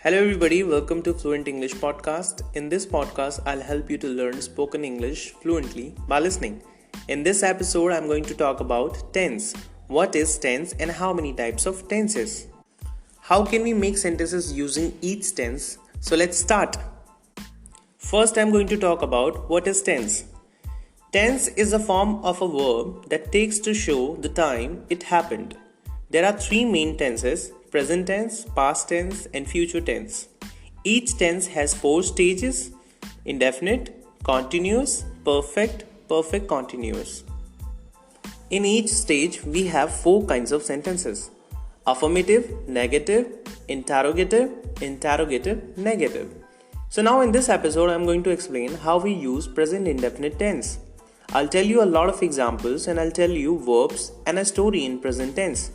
Hello everybody, welcome to Fluent English Podcast. In this podcast, I'll help you to learn spoken English fluently by listening. In this episode, I'm going to talk about tense. What is tense and how many types of tenses? How can we make sentences using each tense? So let's start. First, I'm going to talk about what is tense. Tense is a form of a verb that takes to show the time it happened. There are three main tenses: present tense, past tense, and future tense. Each tense has four stages: indefinite, continuous, perfect, perfect continuous. In each stage, we have four kinds of sentences: affirmative, negative, interrogative, interrogative, negative. So now in this episode, I'm going to explain how we use present indefinite tense. I'll tell you a lot of examples and I'll tell you verbs and a story in present tense.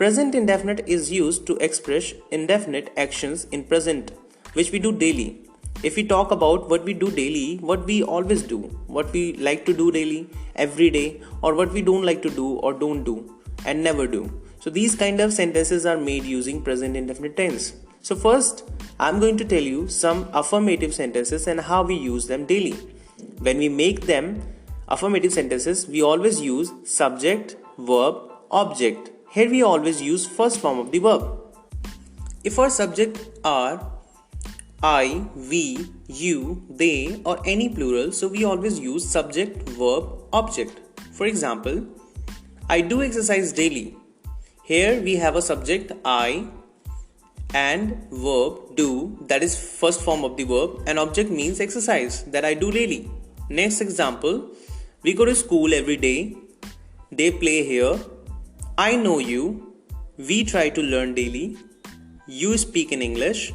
Present indefinite is used to express indefinite actions in present, which we do daily. If we talk about what we do daily, what we always do, what we like to do daily, every day, or what we don't like to do or don't do and never do. So these kind of sentences are made using present indefinite tense. So first, I'm going to tell you some affirmative sentences and how we use them daily. When we make them affirmative sentences, we always use subject, verb, object. Here we always use first form of the verb. If our subject are I, we, you, they or any plural, so we always use subject, verb, object. For example, I do exercise daily. Here we have a subject I and verb do, that is first form of the verb, and object means exercise that I do daily. Next example, we go to school every day. They play here. I know you. We try to learn daily. You speak in English.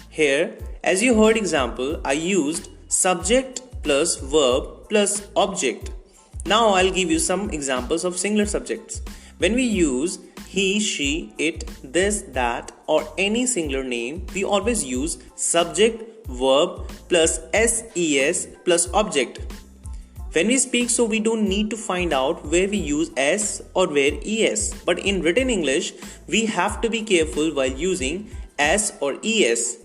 Here, as you heard example, I used subject plus verb plus object. Now I'll give you some examples of singular subjects. When we use he, she, it, this, that or any singular name, we always use subject, verb plus ses plus object. When we speak, so we don't need to find out where we use s or where es. But in written English, we have to be careful while using s or es.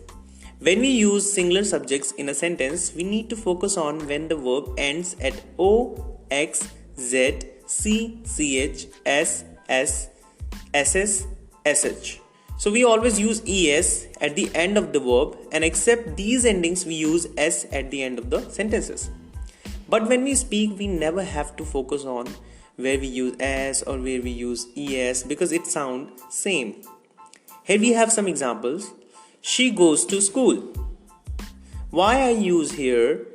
When we use singular subjects in a sentence, we need to focus on when the verb ends at o, x, z, c, ch, s, ss, sh. So we always use es at the end of the verb, and except these endings, we use s at the end of the sentences. But when we speak, we never have to focus on where we use s or where we use es because it sounds same. Here we have some examples. She goes to school. Why I use here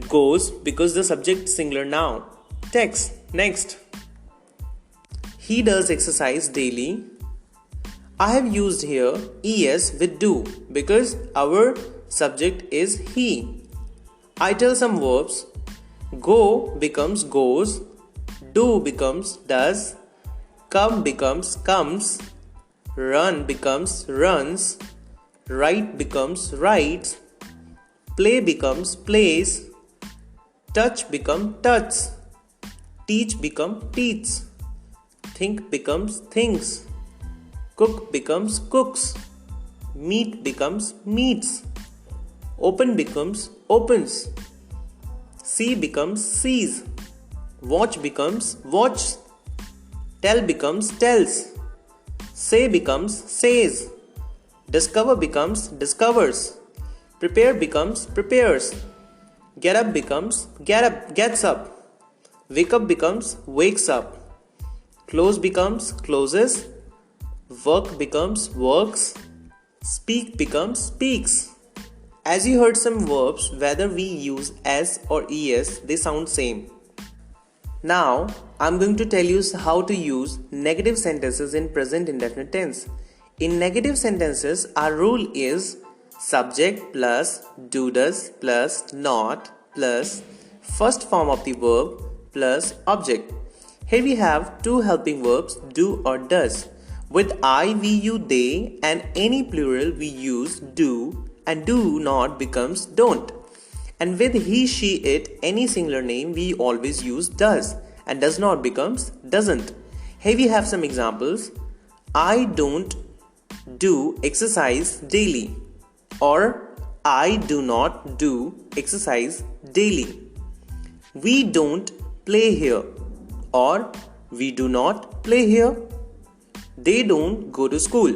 goes? Because the subject singular noun. Text. Next. He does exercise daily. I have used here es with do because our subject is he. I tell some verbs. Go becomes goes, do becomes does, come becomes comes, run becomes runs, write becomes writes, play becomes plays, touch becomes touches, teach becomes teaches, think becomes thinks, cook becomes cooks, meet becomes meets, open becomes opens, see becomes sees, watch becomes watches, tell becomes tells, say becomes says, discover becomes discovers, prepare becomes prepares, get up becomes gets up, wake up becomes wakes up, close becomes closes, work becomes works, speak becomes speaks. As you heard some verbs, whether we use s or es, they sound same. Now, I'm going to tell you how to use negative sentences in present indefinite tense. In negative sentences, our rule is subject plus do does plus not plus first form of the verb plus object. Here we have two helping verbs, do or does. With I, we, you, they and any plural we use do, and do not becomes don't. And with he, she, it, any singular name, we always use does, and does not becomes doesn't. Here we have some examples. I don't do exercise daily, or I do not do exercise daily. We don't play here, or we do not play here. They don't go to school,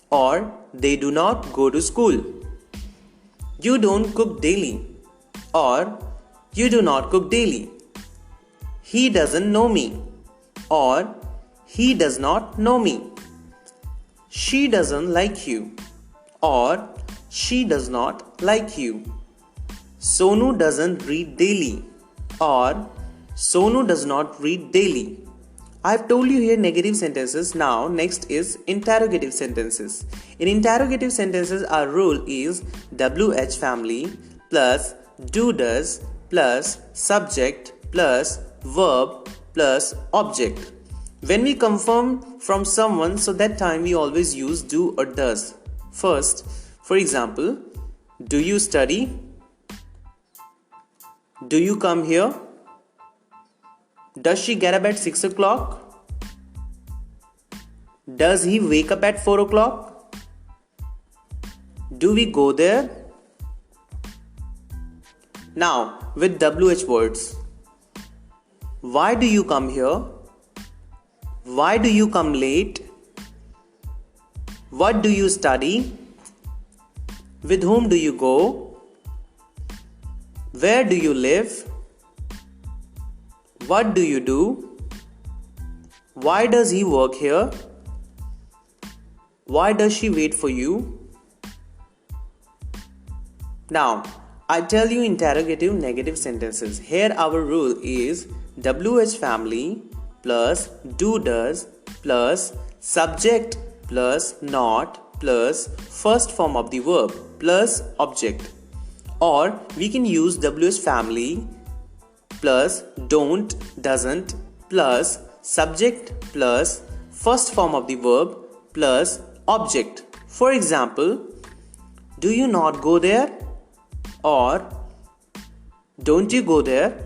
or they do not go to school. You don't cook daily, or you do not cook daily. He doesn't know me, or he does not know me. She doesn't like you, or she does not like you. Sonu doesn't read daily, or Sonu does not read daily. I've told you here negative sentences. Now next is interrogative sentences. In interrogative sentences, our rule is WH family plus do does plus subject plus verb plus object. When we confirm from someone, so that time we always use do or does. First, for example, do you study? Do you come here? Does she get up at 6 o'clock? Does he wake up at 4 o'clock? Do we go there? Now, with WH words. Why do you come here? Why do you come late? What do you study? With whom do you go? Where do you live? What do you do? Why does he work here? Why does she wait for you? Now, I tell you interrogative negative sentences. Here our rule is WH family plus do does plus subject plus not plus first form of the verb plus object. Or we can use WH family plus don't, doesn't plus subject plus first form of the verb plus object. For example, do you not go there? Or don't you go there?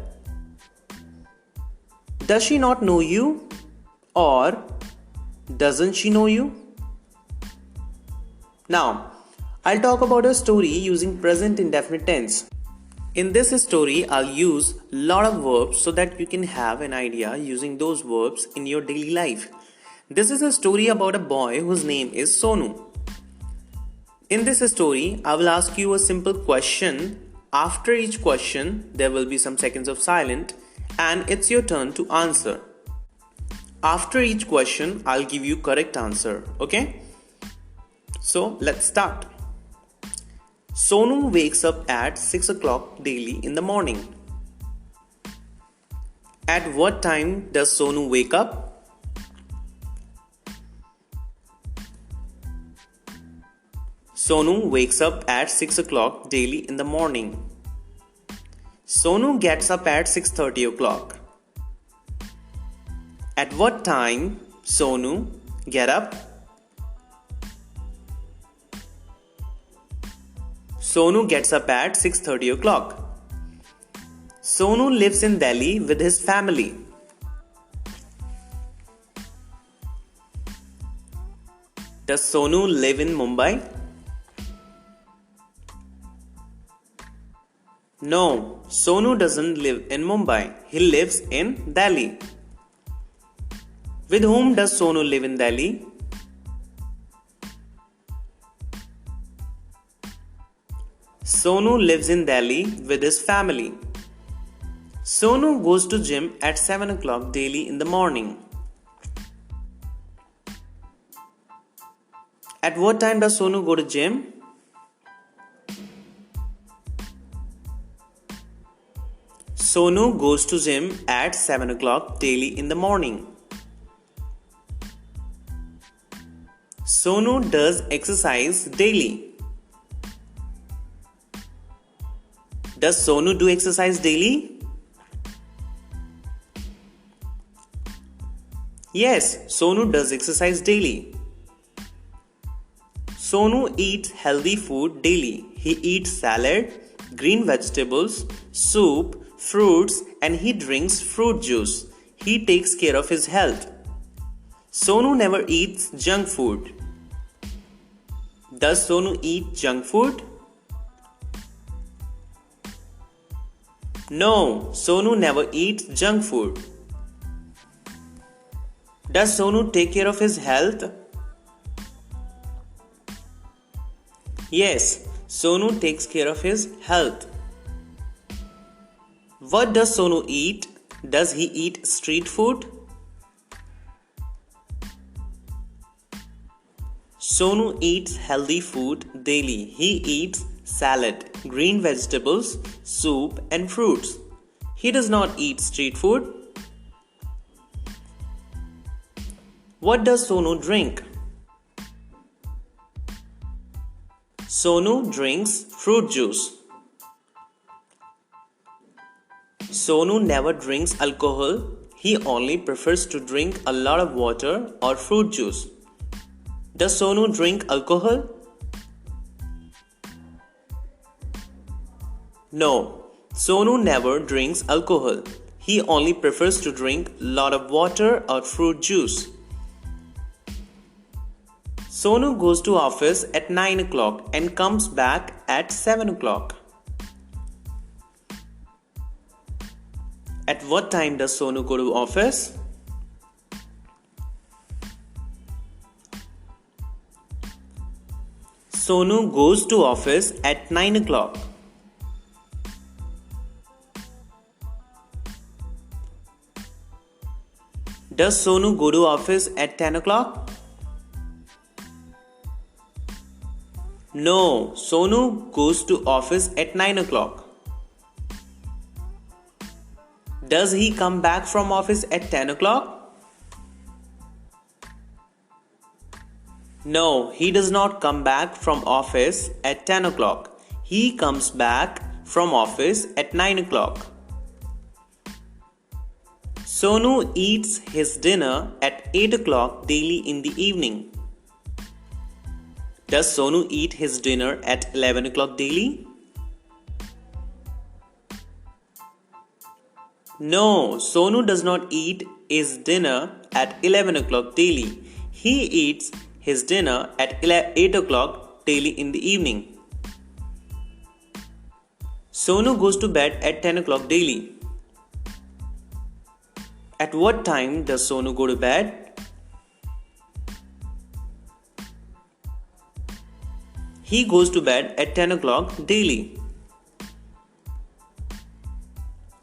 Does she not know you? Or doesn't she know you? Now, I'll talk about a story using present indefinite tense. In this story, I'll use a lot of verbs so that you can have an idea using those verbs in your daily life. This is a story about a boy whose name is Sonu. In this story, I will ask you a simple question. After each question, there will be some seconds of silence and it's your turn to answer. After each question, I'll give you correct answer, okay? So, let's start. Sonu wakes up at 6 o'clock daily in the morning. At what time does Sonu wake up? Sonu wakes up at 6 o'clock daily in the morning. Sonu gets up at 6:30 o'clock. At what time Sonu get up? Sonu gets up at 6:30 o'clock. Sonu lives in Delhi with his family. Does Sonu live in Mumbai? No, Sonu doesn't live in Mumbai. He lives in Delhi. With whom does Sonu live in Delhi? Sonu lives in Delhi with his family. Sonu goes to gym at 7 o'clock daily in the morning. At what time does Sonu go to gym? Sonu goes to gym at 7 o'clock daily in the morning. Sonu does exercise daily. Does Sonu do exercise daily? Yes, Sonu does exercise daily. Sonu eats healthy food daily. He eats salad, green vegetables, soup, fruits, and he drinks fruit juice. He takes care of his health. Sonu never eats junk food. Does Sonu eat junk food? No, Sonu never eats junk food. Does Sonu take care of his health? Yes, Sonu takes care of his health. What does Sonu eat? Does he eat street food? Sonu eats healthy food daily. He eats salad, green vegetables, soup, and fruits. He does not eat street food. What does Sonu drink? Sonu drinks fruit juice. Sonu never drinks alcohol. He only prefers to drink a lot of water or fruit juice. Does Sonu drink alcohol? No, Sonu never drinks alcohol. He only prefers to drink a lot of water or fruit juice. Sonu goes to office at 9 o'clock and comes back at 7 o'clock. At what time does Sonu go to office? Sonu goes to office at 9 o'clock. Does Sonu go to office at 10 o'clock? No, Sonu goes to office at 9 o'clock. Does he come back from office at 10 o'clock? No, he does not come back from office at 10 o'clock. He comes back from office at 9 o'clock. Sonu eats his dinner at 8 o'clock daily in the evening. Does Sonu eat his dinner at 11 o'clock daily? No, Sonu does not eat his dinner at 11 o'clock daily. He eats his dinner at 8 o'clock daily in the evening. Sonu goes to bed at 10 o'clock daily. At what time does Sonu go to bed? He goes to bed at 10 o'clock daily.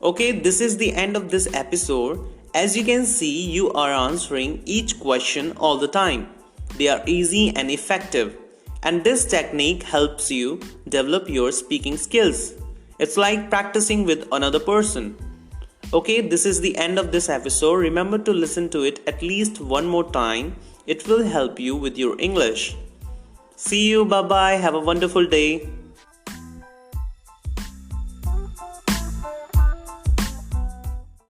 Okay, this is the end of this episode. As you can see, you are answering each question all the time. They are easy and effective. And this technique helps you develop your speaking skills. It's like practicing with another person. Okay, this is the end of this episode. Remember to listen to it at least one more time. It will help you with your English. See you. Bye-bye. Have a wonderful day.